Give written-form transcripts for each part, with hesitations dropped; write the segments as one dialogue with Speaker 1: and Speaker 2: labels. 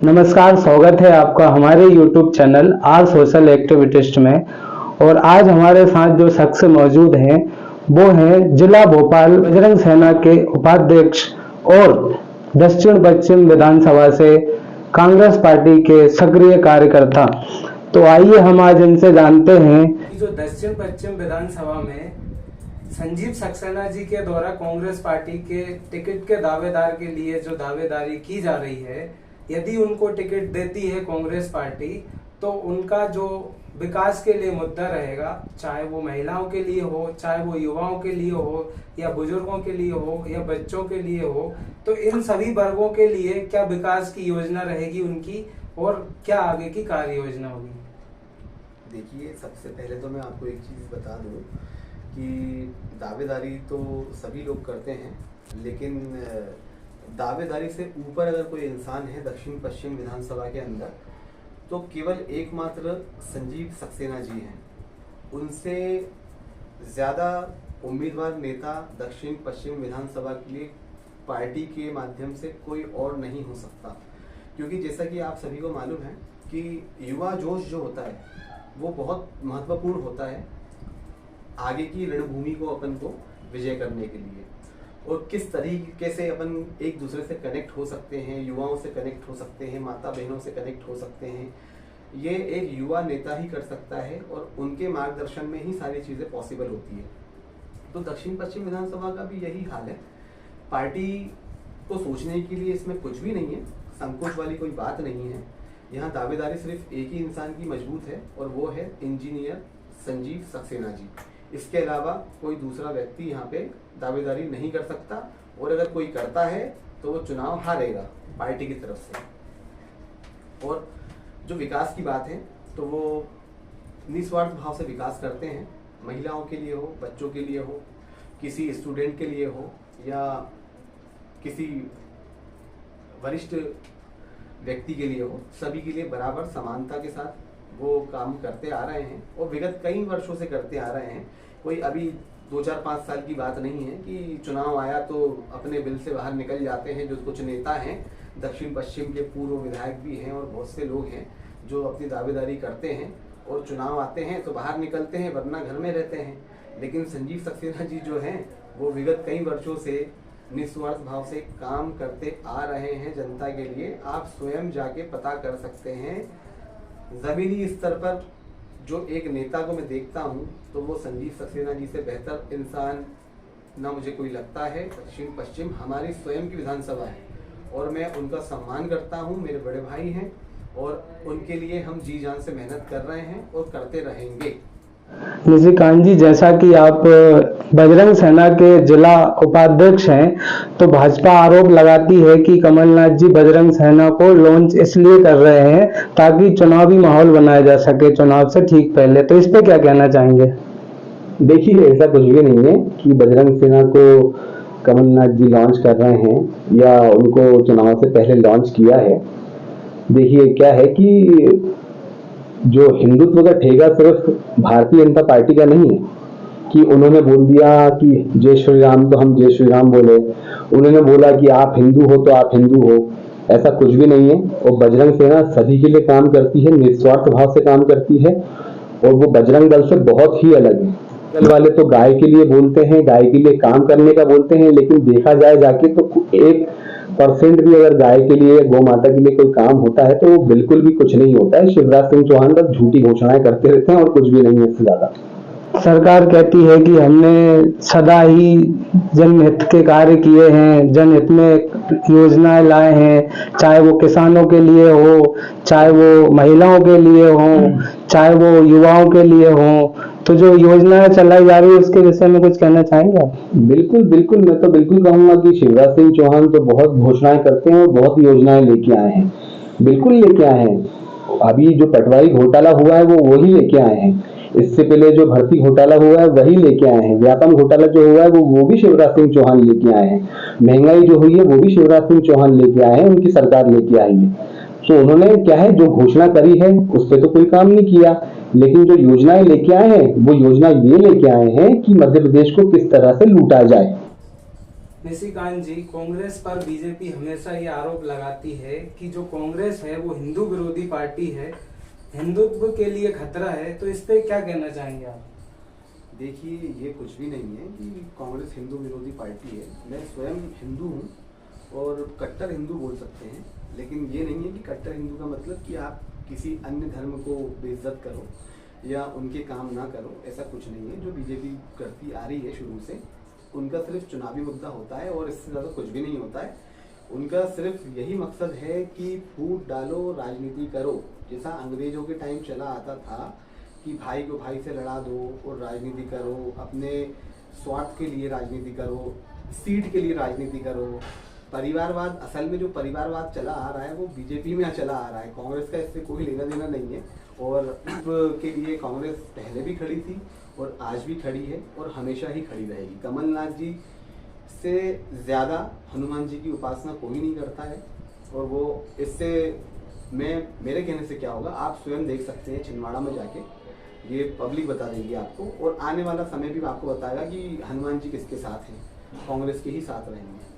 Speaker 1: नमस्कार, स्वागत है आपका हमारे YouTube channel are social activist में। और आज हमारे साथ जो शख्स मौजूद हैं वो हैं जिला भोपाल बजरंग सेना के उपाध्यक्ष और दक्षिण पश्चिम विधानसभा से कांग्रेस पार्टी के सक्रिय कार्यकर्ता। तो आइए हम आज इनसे जानते हैं
Speaker 2: कि जो दक्षिण पश्चिम विधानसभा में संजीव सक्सेना जी के द्वारा कांग्रेस पार्टी के टिकट के दावेदार के लिए जो दावेदारी की जा रही है, यदि उनको टिकट देती है कांग्रेस पार्टी तो उनका जो विकास के लिए मुद्दा रहेगा, चाहे वो महिलाओं के लिए हो, चाहे वो युवाओं के लिए हो, या बुजुर्गों के लिए हो, या बच्चों के लिए हो, तो इन सभी वर्गों के लिए क्या विकास की योजना रहेगी उनकी और क्या आगे की कार्य योजना होगी।
Speaker 3: देखिए, सबसे पहले तो मैं आपको एक चीज़ बता दूं कि दावेदारी तो सभी लोग करते हैं, लेकिन दावेदारी से ऊपर अगर कोई इंसान है दक्षिण पश्चिम विधानसभा के अंदर तो केवल एकमात्र संजीव सक्सेना जी हैं। उनसे ज़्यादा उम्मीदवार नेता दक्षिण पश्चिम विधानसभा के लिए पार्टी के माध्यम से कोई और नहीं हो सकता, क्योंकि जैसा कि आप सभी को मालूम है कि युवा जोश जो होता है वो बहुत महत्वपूर्ण होता है आगे की रणभूमि को अपन को विजय करने के लिए। और किस तरीके से अपन एक दूसरे से कनेक्ट हो सकते हैं, युवाओं से कनेक्ट हो सकते हैं, माता बहनों से कनेक्ट हो सकते हैं, ये एक युवा नेता ही कर सकता है और उनके मार्गदर्शन में ही सारी चीज़ें पॉसिबल होती है। तो दक्षिण पश्चिम विधानसभा का भी यही हाल है। पार्टी को सोचने के लिए इसमें कुछ भी नहीं है, संकोच वाली कोई बात नहीं है। यहाँ दावेदारी सिर्फ एक ही इंसान की मजबूत है और वो है इंजीनियर संजीव सक्सेना जी। इसके अलावा कोई दूसरा व्यक्ति यहाँ पे दावेदारी नहीं कर सकता, और अगर कोई करता है तो वो चुनाव हारेगा पार्टी की तरफ से। और जो विकास की बात है तो वो निस्वार्थ भाव से विकास करते हैं, महिलाओं के लिए हो, बच्चों के लिए हो, किसी स्टूडेंट के लिए हो, या किसी वरिष्ठ व्यक्ति के लिए हो, सभी के लिए बराबर समानता के साथ वो काम करते आ रहे हैं और विगत कई वर्षों से करते आ रहे हैं। कोई अभी 2-4-5 साल की बात नहीं है कि चुनाव आया तो अपने बिल से बाहर निकल जाते हैं। जो कुछ नेता हैं दक्षिण पश्चिम के पूर्व विधायक भी हैं और बहुत से लोग हैं जो अपनी दावेदारी करते हैं और चुनाव आते हैं तो बाहर निकलते हैं, वरना घर में रहते हैं। लेकिन संजीव सक्सेना जी जो हैं वो विगत कई वर्षों से निस्वार्थ भाव से काम करते आ रहे हैं जनता के लिए। आप स्वयं जाके पता कर सकते हैं, जमीनी स्तर पर जो एक नेता को मैं देखता हूं तो वो संजीव सक्सेना जी से बेहतर इंसान ना मुझे कोई लगता है। दक्षिण पश्चिम हमारी स्वयं की विधानसभा है और मैं उनका सम्मान करता हूं, मेरे बड़े भाई हैं और उनके लिए हम जी जान से मेहनत कर रहे हैं और करते रहेंगे।
Speaker 1: निशिकांत जी, जैसा कि आप बजरंग सेना के जिला उपाध्यक्ष हैं, तो भाजपा आरोप लगाती है कि कमलनाथ जी बजरंग सेना को लॉन्च इसलिए कर रहे हैं ताकि चुनावी माहौल बनाया जा सके चुनाव से ठीक पहले। तो इस पे क्या कहना चाहेंगे?
Speaker 4: देखिए, ऐसा कुछ भी नहीं है कि बजरंग सेना को कमलनाथ जी लॉन्च कर रहे हैं या उनको चुनाव से पहले लॉन्च किया है। देखिए, क्या है कि जो हिंदुत्व का ठेका सिर्फ भारतीय जनता पार्टी का नहीं है कि उन्होंने बोल दिया कि जय श्री राम तो हम जय श्री राम बोले, उन्होंने बोला कि आप हिंदू हो तो आप हिंदू हो, ऐसा कुछ भी नहीं है। और बजरंग सेना सभी के लिए काम करती है, निस्वार्थ भाव से काम करती है और वो बजरंग दल से बहुत ही अलग है। दल वाले तो गाय के लिए बोलते हैं, गाय के लिए काम करने का बोलते हैं, लेकिन देखा जाए जाके तो 1% भी अगर गाय के लिए, गौ माता के लिए कोई काम होता है तो वो बिल्कुल भी कुछ नहीं होता है। शिवराज सिंह चौहान बस झूठी घोषणाएं करते रहते हैं और कुछ भी नहीं है इससे ज्यादा।
Speaker 1: सरकार कहती है कि हमने सदा ही जनहित के कार्य किए हैं, जनहित में योजनाएं लाए हैं, चाहे वो किसानों के लिए हो, चाहे वो महिलाओं के लिए हो, चाहे वो युवाओं के लिए हो। तो जो योजनाएं चलाई जा रही है उसके विषय में कुछ कहना चाहेंगे आप?
Speaker 4: बिल्कुल बिल्कुल, मैं तो बिल्कुल कहूंगा कि शिवराज सिंह चौहान तो बहुत घोषणाएं करते हैं और बहुत योजनाएं लेके आए हैं, बिल्कुल लेके आए हैं। अभी जो पटवारी घोटाला हुआ है वो वही लेके आए हैं, इससे पहले जो भर्ती घोटाला हुआ है वही लेके आए हैं, व्यापम घोटाला जो हुआ है वो भी शिवराज सिंह चौहान लेके आए हैं, महंगाई जो हुई है वो भी शिवराज सिंह चौहान लेके आए हैं, उनकी सरकार लेके आई है। तो उन्होंने क्या है, जो घोषणा करी है उस पर तो कोई काम नहीं किया, लेकिन जो योजनाएं लेके आए हैं वो योजना ये लेके आए हैं कि मध्य प्रदेश को किस तरह से लूटा जाए।
Speaker 2: निशिकांत जी, कांग्रेस पर बीजेपी हमेशा ये आरोप लगाती है कि जो कांग्रेस है वो हिंदू विरोधी पार्टी है, हिंदुत्व के लिए खतरा है, तो इस पे क्या कहना चाहेंगे आप?
Speaker 3: देखिए, ये कुछ भी नहीं है कि कांग्रेस हिंदू विरोधी पार्टी है। मैं स्वयं हिंदू हूँ और कट्टर हिंदू बोल सकते हैं, लेकिन ये नहीं है कि कट्टर हिंदू का मतलब कि आप किसी अन्य धर्म को बेइज्जत करो या उनके काम ना करो, ऐसा कुछ नहीं है। जो बीजेपी करती आ रही है शुरू से, उनका सिर्फ चुनावी मुद्दा होता है और इससे ज़्यादा कुछ भी नहीं होता है। उनका सिर्फ यही मकसद है कि फूट डालो, राजनीति करो। जैसा अंग्रेजों के टाइम चला आता था कि भाई को भाई से लड़ा दो और राजनीति करो, अपने स्वार्थ के लिए राजनीति करो, सीट के लिए राजनीति करो। परिवारवाद, असल में जो परिवारवाद चला आ रहा है वो बीजेपी में चला आ रहा है। कांग्रेस का इससे कोई लेना देना नहीं है और के लिए कांग्रेस पहले भी खड़ी थी और आज भी खड़ी है और हमेशा ही खड़ी रहेगी। कमलनाथ जी से ज़्यादा हनुमान जी की उपासना कोई नहीं करता है और वो इससे मेरे कहने से क्या होगा आप स्वयं देख सकते हैं। छिंदवाड़ा में जाके ये पब्लिक बता देगी आपको और आने वाला समय भी आपको बताएगा कि हनुमान जी किसके साथ हैं, कांग्रेस के ही साथ रहेंगे।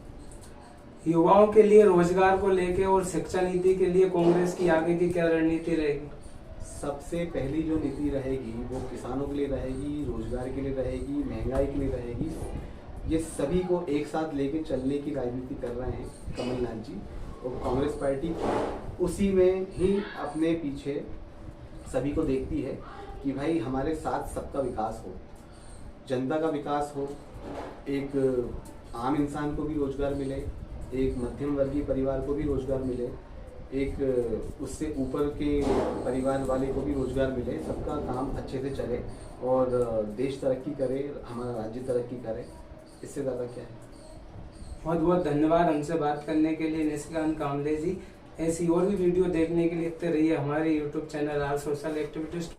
Speaker 2: युवाओं के लिए रोजगार को लेके और शिक्षा नीति के लिए कांग्रेस की आगे की क्या रणनीति रहेगी?
Speaker 3: सबसे पहली जो नीति रहेगी वो किसानों के लिए रहेगी, रोजगार के लिए रहेगी, महंगाई के लिए रहेगी। ये सभी को एक साथ लेके चलने की राजनीति कर रहे हैं कमलनाथ जी और कांग्रेस पार्टी उसी में ही अपने पीछे सभी को देखती है कि भाई हमारे साथ सबका विकास हो, जनता का विकास हो, एक आम इंसान को भी रोजगार मिले, एक मध्यम वर्गीय परिवार को भी रोजगार मिले, एक उससे ऊपर के परिवार वाले को भी रोजगार मिले, सबका काम अच्छे से चले और देश तरक्की करे, हमारा राज्य तरक्की करे। इससे ज़्यादा क्या है।
Speaker 2: बहुत बहुत धन्यवाद हमसे बात करने के लिए निशिकांत कामले जी। ऐसी और भी वीडियो देखने के लिए देखते रहिए हमारे YouTube channel are social activities.